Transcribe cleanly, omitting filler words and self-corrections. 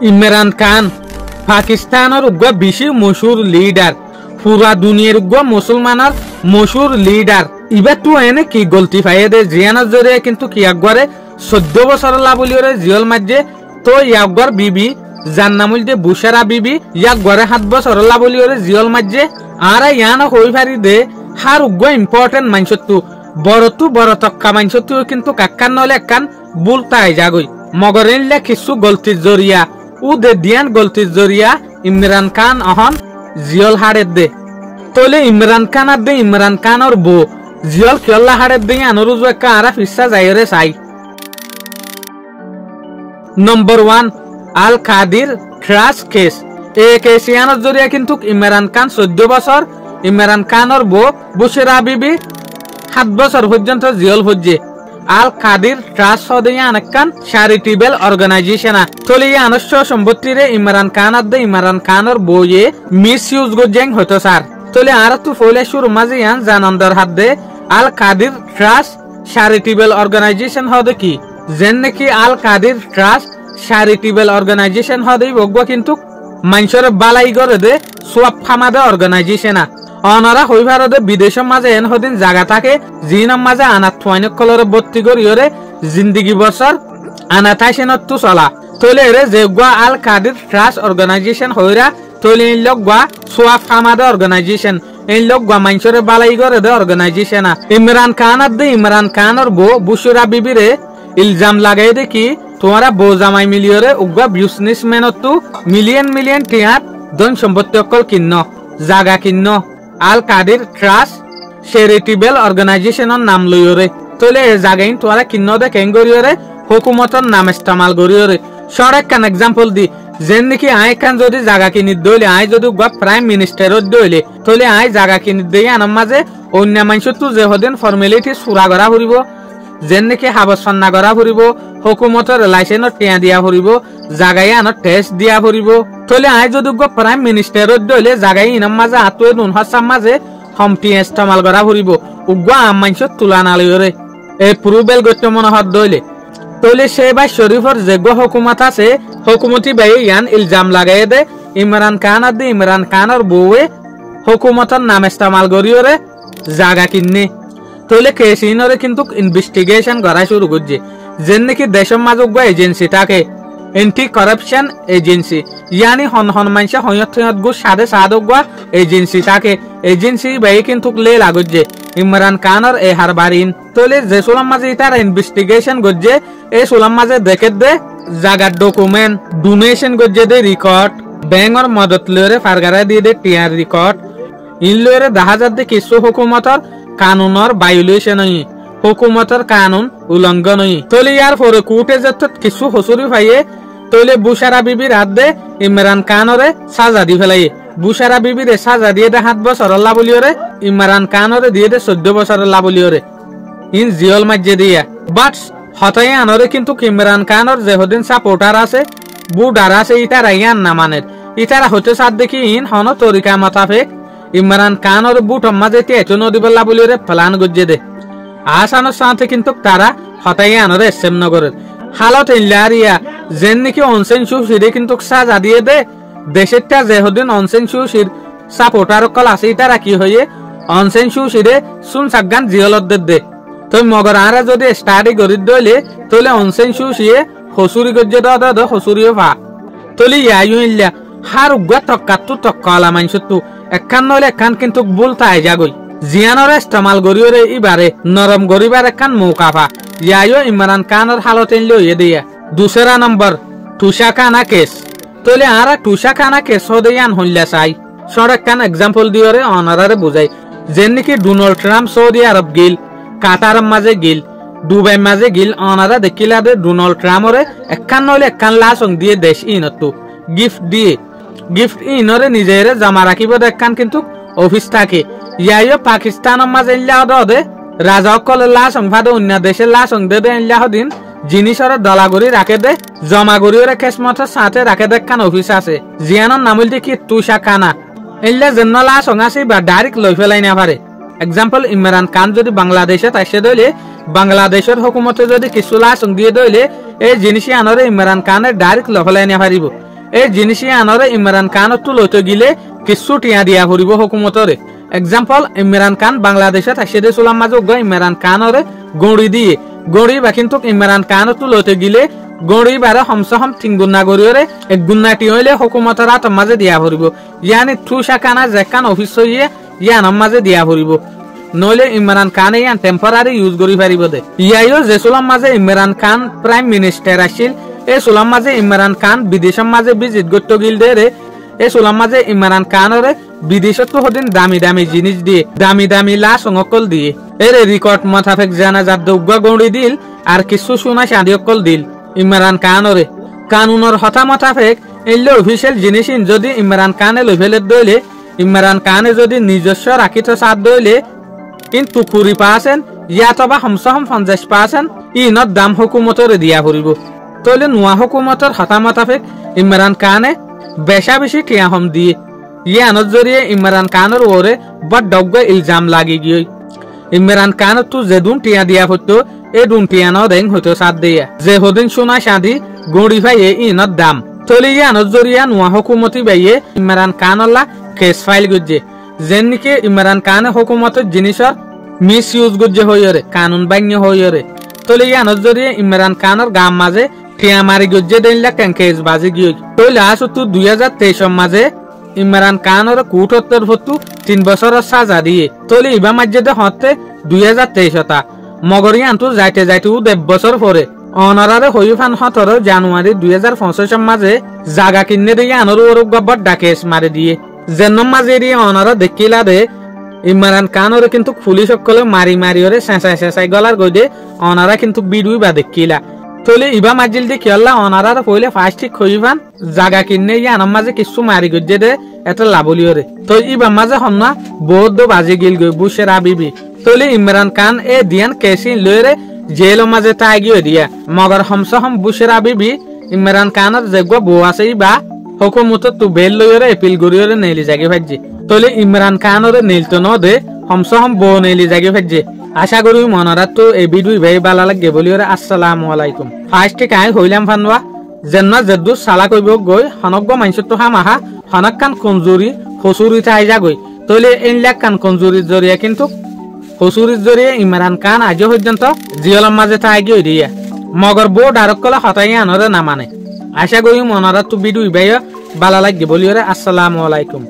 ইমরান খান পাকিস্তানের উগ্র বেশি মশুর লিডার, পুরা দুনিয়ার উগ্র মুসলমানের মশুর লিডার। এবার তো এনে কি গলতি পাইয়ে দে জিয়ানের জরিয়ে কিন্তু কি একবারে 14 বছর লাবলিওরে জিয়ল মাঝে তো ইয়াকবার বিবি যার নাম হইতে বুশেরা বিবি ইয়াক গড়ে 7 বছর লাবলিওরে জিয়ল মাঝে। আর ইয়ান হই পারি দে হার উগ্র ইম্পর্টেন্ট মানসত্তু বড় তক্কা মানসত্তু কিন্তু কাক্কান নলে একখান বুলতাই যাগই মগরেনলে কিছু গলতির জরিয়া উ দে দিয়ান গলতির জরিয়া ইমরান খান অহন জিয়ল হাড়ের দে। তোলে ইমরান খান আর দে ইমরান খানর বো জিয়ল কিয়ল্লা হাড়ের দে আনরুজু একা আরা ফিসা যাইরে চাই। নম্বর 1 আল কাদির ট্রাস কেস। এই কেস ইয়ানোর জরিয়া কিন্তু ইমরান খান 14 বছর, ইমরান খানর বো বুশেরা বিবি 7 বছর পর্যন্ত জিয়ল হজ্জে। আল কাদির ট্রাস্ট হদিয়া আনকান চ্যারিটেবল অর্গানাইজেশন তোলে আনস্য সম্পত্তিরে ইমরান খান আর দে ইমরান খানর বইয়ে মিস ইউজ গজ্জাং হতো স্যার। তোলে আর তো ফলে শুরু মাঝে ইয়ান জানন্দর হাত দে আল কাদির ট্রাস্ট চ্যারিটেবল অর্গানাইজেশন হদে কি যেন নাকি আল কাদির ট্রাস্ট চ্যারিটেবল অর্গানাইজেশন হদে বগবা কিন্তু মানুষের বালাই করে দে সোয়াব খামাদে অর্গানাইজেশন অনারা হই ভারতে বিদেশের মাঝে এন হদিন জায়গা থাকে জিনার মাঝে আনাত থয়নক কলরে ভর্তি করিয়রে জিন্দগি বছর আনাথাইসেনত তু চলা তৈলে রে যেগুয়া আল কাদির ট্রাস্ট অর্গানাইজেশন হইরা তৈলে এই লোক গা সোয়াব খামাদে অর্গানাইজেশন এই লোক গা মানুষের বালাই করে দে অর্গানাইজেশন। ইমরান খান আর দে ইমরান খানর বো বুশুরা বিবিরে ইলজাম লাগাই দে কি তোমারা বো জামাই মিলিয়রে উগা বিজনেসম্যানত তু মিলিয়ন টিয়ার ধন সম্পত্তি অকল কিন্ন জাগা কিন্ন আল কাদির ট্রাস্ট চ্যারিটেবল অর্গানাইজেশনের নাম লইরে তলে এ জাগাইন তোরা কিন্ন দে কেন গরিয়রে হুকুমতর নাম ইস্তেমাল গরিয়রে। সরেক কান এক্সাম্পল দি যেন নাকি আই কান যদি জাগা কিনি দইলে আই যদি গা প্রাইম মিনিস্টারত দইলে তলে আই জাগা কিনি দেই আনার মাঝে অন্য মানুষের তো যে হদিন ফর্মালিটি সুরা করা ফুরিব যেন নাকি হাবসন্না করা ফুরিব হুকুমতর লাইসেন্সত টিয়া দিয়া ফুরিব জাগাই আনত টেস্ট দিয়া ফুরিব তলে আই যদি গা প্রাইম মিনিস্টারত দইলে জাগাই ইনার মাঝে আতুয়ে নুন হাসাম মাঝে হমটি ইস্তেমাল করা ফুরিব উগা আম মানুষের তুলনা লইরে এই প্রুবেল গত্য মনোহর দইলে তলে শেহবাজ শরীফর যেগ হুকুমত আছে হুকুমতি বাই ইয়ান ইলজাম লাগাই দে ইমরান খান আর দে ইমরান খানর বউয়ে হুকুমতর নাম ইস্তেমাল করিয়রে জাগা কিনে তলে কেসিনরে কিন্তু ইনভেস্টিগেশন করা শুরু করছে যেন নাকি দেশের মাঝে উগা এজেন্সি থাকে এন্টি কারাপশন এজেন্সি ইয়ানি হন মানসা হয়ত গু সাদে উগা এজেন্সি থাকে এজেন্সি বাই কিন্তু লে লাগছে ইমরান খানর এ হারবারিন তলে যে সোলাম মাঝে তার ইনভেস্টিগেশন করছে এই সোলাম মাঝে দেখে দে জাগার ডকুমেন্ট ডোনেশন করছে দে রেকর্ড ব্যাংকর মদত লরে ফারগারা দিয়ে দে টিআর রেকর্ড ইন লরে দেখা যাচ্ছে কিছু হুকুমতর কানুনর ভায়োলেশন হই হুকুমতর কানুন উল্লঙ্ঘন হই তলে ইয়ার পরে কোর্টে যত কিছু হসুরি পাইয়ে তলে বুশেরা বিবির হাত দে ইমরান খানরে সাজা দি ফেলাই বুশেরা বিবিরে সাজা দিয়ে দে 7 বছর লাবলিওরে ইমরান খানরে দিয়ে দে 14 বছর লাবলিওরে ইন জিয়ল মাঝে দিয়া বাট হতাই আনরে কিন্তু ইমরান খানর যে হদিন সাপোর্টার আছে বুডার আছে ইতারা ইয়ান না মানের ইতারা হতে সাথ দেখি ইন হন তরিকা মোতাবেক ইমরান খানর বুট মাঝে তেচো নদীবল লাবলিওরে প্লান গজ্জে দে আসানোর সাথে কিন্তু তারা হতাই আনরে এসএম নগরের হালত ইল্লারিয়া যেন নাকি অনসেন সুশিরে কিন্তু সাজা দিয়ে দে দেশেরটা যে হদিন অনসেন সুশির সাপোর্টার কল আছে তারা কি হয়ে অনসেন সুশিরে শুন সাগান জিয়লত দে তো মগর আরা যদি স্টাডি করি দইলে তলে অনসেন সুশিয়ে হসুরি গজ্জে দ হসুরিও ফা তলি ইয়ায়ু ইল্লা হার উগা তক্কাতু তক্কালা মানসতু একখান নইলে একখান কিন্তু বুলতাই যাগই জিয়ানর ইস্তেমাল গরিয়রে ইবারে নরম গরিবার একখান মৌকাফা ইয়ায়ো ইমরান খানর হালত লইয়ে দিয়া। দুসরা নম্বর টুসাখানা কেস তলে আরা টুসাখানা কেস হদে ইয়ান হইলা চাই সড়ক কান এক্সাম্পল দিয়রে অনারারে বুঝাই যেন নাকি ডোনাল্ড ট্রাম্প সৌদি আরব গিল কাতার মাঝে গিল দুবাই মাঝে গিল অনারা দেখিলা দে ডোনাল্ড ট্রাম্পরে একখান নইলে একখান লাসং দিয়ে দেশ ইনতু গিফট দিয়ে গিফট ইনরে নিজেরে জমা রাখিব একখান কিন্তু অফিস থাকে ইয়াইও পাকিস্তানের মাঝে ইল্লা দে রাজা অকলের লাসং ফাদে অন্য দেশের লাসং দে ইল্লা হদিন জিনিসরে দলাগরি রাখে দে জমা গরিওরে কেসমতের সাথে রাখে দে একখান অফিস আছে জিয়ানোর নাম হইতে কি টুসাখানা ইল্লা যেন লাসং আছে বা ডাইরেক্ট লই ফেলাই না পারে। এক্সাম্পল ইমরান খান যদি বাংলাদেশে তাইসে দইলে বাংলাদেশের হুকুমতে যদি কিছু লাসং দিয়ে দইলে এই জিনিস আনরে ইমরান খানের ডাইরেক্ট লই ফেলাই না পারিব এই জিনিসই আনরে ইমরান খান তুলতে গিলে কিছু টিয়া দিয়া ফুরিব হুকুমতরে এক্সাম্পল ইমরান খান বাংলাদেশত আসিদে চলার মাঝে ইমরান খানরে গড়ি দিয়ে গড়ি বা কিন্তু ইমরান খান তুলতে গিলে গড়ি বারে হমসহম 3 গুণা গড়িরে 1 গুণাটি হইলে হুকুমতের হাত মাঝে দিয়া ফুরিব ইয়ানি থুসা কানা যেকান অফিস হইয়ে ইয়ান মাঝে দিয়া ফুরিব নইলে ইমরান খান ইয়ান টেম্পোরারি ইউজ করি পারিব দে ইয়াইও যে চলার মাঝে ইমরান খান প্রাইম মিনিস্টার আছিল এই চলার মাঝে ইমরান খান বিদেশের মাঝে ভিজিট করতে গিল দে রে এই চলার মাঝে ইমরান খানরে বিদেশত তো হদিন দামি দামি জিনিস দিয়ে দামি দামি লাশ অঙ্কল দিয়ে এর রেকর্ড মোতাবেক জানা যার দৌগা গৌড়ি দিল আর কিছু সোনা শাদি অকল দিল ইমরান খানরে কানুনের হতা মোতাবেক এলে অফিসিয়াল জিনিস যদি ইমরান খানে লইফেলে দইলে ইমরান খানে যদি নিজস্ব রাখিত সাথ দইলে কিন্তু কুড়ি পার্সেন্ট ইয়াতবা হমসহম 50% ইনত দাম হুকুমতরে দিয়া ফুরিব তইলে নোয়া হুকুমতর হতা মোতাবেক ইমরান খানে বেশা বেশি টিয়াহম দিয়ে ইয়ানত জরিয়ে ইমরান খানের ওরে বড় ডগ্গ ইলজাম লাগি গিয়ে ইমরান খান তো যেদুন টিয়া দিয়া হতো এ দুন টিয়া ন দেং হতো সাথ দিয়া যে হদিন সোনা শাদি গড়ি ভাই ইনত দাম তলে ইয়ানত জরিয়া নোয়া হুকুমতি বাইয়ে ইমরান খানল্লা কেস ফাইল গজ্জে যেন নিকে ইমরান খান হুকুমতের জিনিসর মিস ইউজ গজ্জে হইরে কানুন বান্য হইরে তলে ইয়ানত জরিয়ে ইমরান খানের গাম মাঝে টিয়া মারি গজ্জে দেনলা কেস বাজি গিয়ে তলে আসো তো 2023 মাঝে ইমরান খানের কুটত্তর ভত্তু 3 বছরের সাজা দিয়ে তলে ইবা মাঝে হতে 2023 মগরিয়ান তো যাইতে যাইতে 1 বছর পরে অনারারে হইফান 17 জানুয়ারি 2025 মাঝে জাগা কিনে দিয়ে আনর ওরক গব্বর ডাকেস মারি দিয়ে যেন মাঝে দিয়ে অনারা দেখিলা দে ইমরান খানরে কিন্তু পুলিশ সকলে মারি মারি ওরে সেঁসাই গলার গইদে অনারা কিন্তু বিডুই বা দেখিলা তলে ইবা মাজিল দি কিয়ল্লা অনারার পইলে ফার্স্ট ঠিক হইফান জাগা কিনে ইয়ান মাঝে কিছু মারি গজ্জে দে এটা লাভলিওরে তো ইবা মাঝে হন্না বহুত বাজি গিল গই বুশেরা বিবি তলে ইমরান খান এ দিয়ান কেসি লইরে জেলের মাঝে তাই গিয়ে দিয়া মগর হমসহম বুশেরা বিবি ইমরান খানের যেগো বউ আছে বা হুকুমত তো বেল লইরে এপিল গরিয়রে নেলি জাগে ভাজ্জি তলে ইমরান খানরে নেলতো ন দে হমসহম বউ নেলি জাগে ভাজ্জি আশা করি মনরা তো এই ভিডিও ভাই ভালো লাগে বলিওরে আসসালামু আলাইকুম ফার্স্ট কাই হইলাম ফানবা যেন্না জেদু সালা কইব গই হনগ্গ মাইনসত তো হামাহা হনক কান কমজুরি হসুরি তাই যা গই তলে এনলাক কান কমজুরির জরিয়া কিন্তু হসুরির জরিয়ে ইমরান খান আজ পর্যন্ত জিয়লম মাঝে তাই গিয়ে দিয়া মগর বউ ডারক কলে হতাই আনরে না মানে আশা করি মনরা তো ভিডিও ভাই ভালো লাগে বলিওরে আসসালামু আলাইকুম।